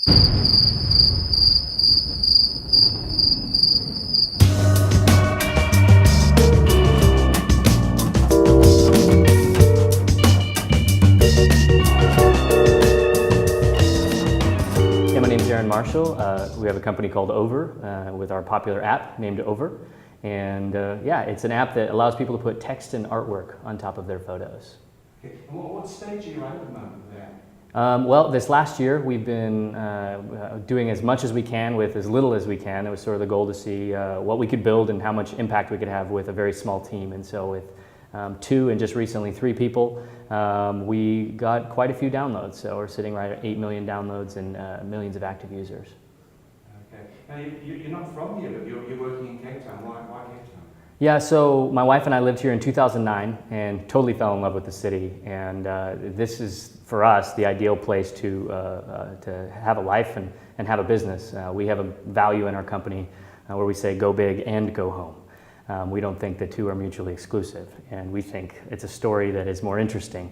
My name is Aaron Marshall. We have a company called Over with our popular app named Over. And yeah, it's an app that allows people to put text and artwork on top of their photos. Okay. And what stage are you at the moment with that? Well, this last year we've been doing as much as we can with as little as we can. It was sort of the goal to see what we could build and how much impact we could have with a very small team. And so with 2 and just recently 3 people, we got quite a few downloads. So we're sitting right at 8 million downloads and millions of active users. Okay. Now you're not from here, but you're working in Cape Town. Why Cape Town? Yeah, so my wife and I lived here in 2009 and totally fell in love with the city. And this is, for us, the ideal place to have a life and have a business. We have a value in our company where we say go big and go home. We don't think the two are mutually exclusive. And we think it's a story that is more interesting,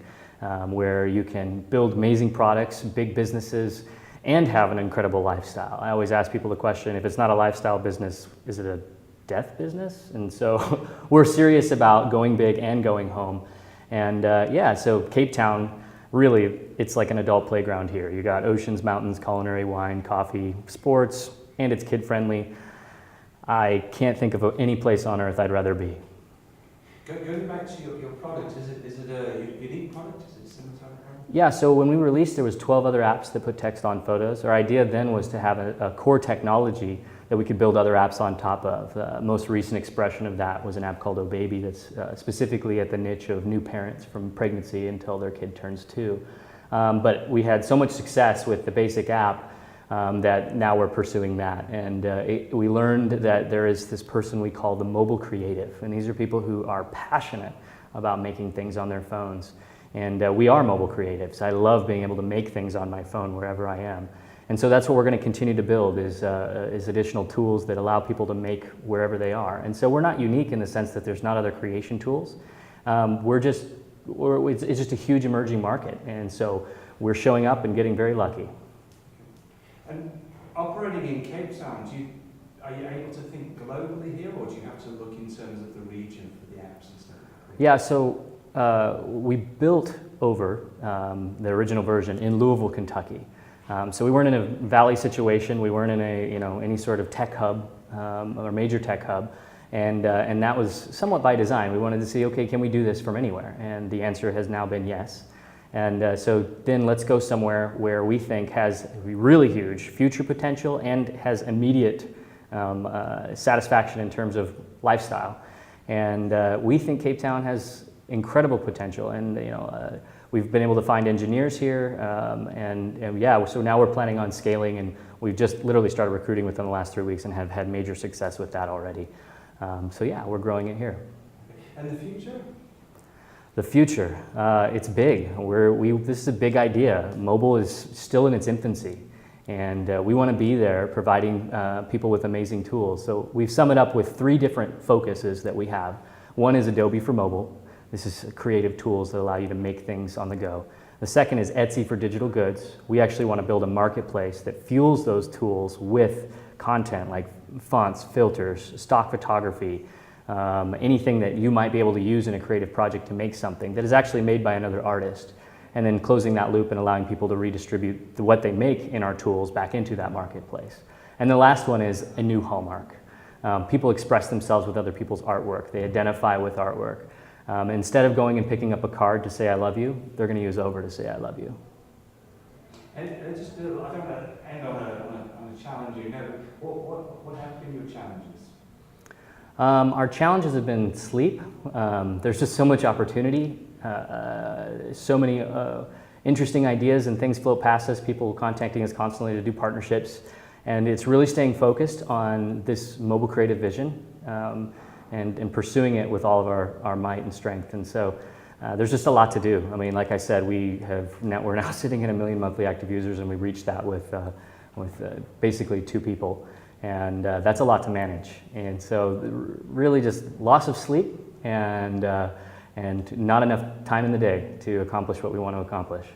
where you can build amazing products, big businesses, and have an incredible lifestyle. I always ask people the question, if it's not a lifestyle business, is it a death business? And so we're serious about going big and going home. And yeah, so Cape Town, really, it's like an adult playground here. You got oceans, mountains, culinary, wine, coffee, sports, and it's kid-friendly. I can't think of any place on earth I'd rather be. Going back to your product, is it a unique product? Is it a similar type of product? Yeah, so when we released, there was 12 other apps that put text on photos. Our idea then was to have a core technology that we could build other apps on top of. The most recent expression of that was an app called Oh Baby that's specifically at the niche of new parents from pregnancy until their kid turns 2. But we had so much success with the basic app that now we're pursuing that. And we learned that there is this person we call the mobile creative. And these are people who are passionate about making things on their phones. And we are mobile creatives. I love being able to make things on my phone wherever I am. And so that's what we're going to continue to build is additional tools that allow people to make wherever they are. And so we're not unique in the sense that there's not other creation tools. It's just a huge emerging market. And so we're showing up and getting very lucky. And operating in Cape Town, are you able to think globally here, or do you have to look in terms of the region for the apps and stuff? Yeah, so we built Over, the original version, in Louisville, Kentucky. So we weren't in a valley situation. We weren't in any sort of tech hub or major tech hub, and that was somewhat by design. We wanted to see, okay, can we do this from anywhere? And the answer has now been yes. And so then let's go somewhere where we think has really huge future potential and has immediate satisfaction in terms of lifestyle. And we think Cape Town has incredible potential. And we've been able to find engineers here, and yeah, so now we're planning on scaling, and we've just literally started recruiting within the last 3 weeks and have had major success with that already. So yeah, we're growing it here. And the future? The future, it's big. This is a big idea. Mobile is still in its infancy, and we want to be there providing people with amazing tools. So we've summed it up with 3 different focuses that we have. One is Adobe for mobile. This is creative tools that allow you to make things on the go. The second is Etsy for digital goods. We actually want to build a marketplace that fuels those tools with content like fonts, filters, stock photography, anything that you might be able to use in a creative project to make something that is actually made by another artist. And then closing that loop and allowing people to redistribute what they make in our tools back into that marketplace. And the last one is a new hallmark. People express themselves with other people's artwork. They identify with artwork. Instead of going and picking up a card to say I love you, they're going to use Over to say I love you. And I don't want to end on a challenge. What have been your challenges? Our challenges have been sleep. There's just so much opportunity, so many interesting ideas and things float past us, people contacting us constantly to do partnerships. And it's really staying focused on this mobile creative vision and pursuing it with all of our might and strength. And so there's just a lot to do. I mean, like I said, we're now sitting at 1 million monthly active users, and we reached that with basically 2 people. And that's a lot to manage. And so really just loss of sleep and not enough time in the day to accomplish what we want to accomplish.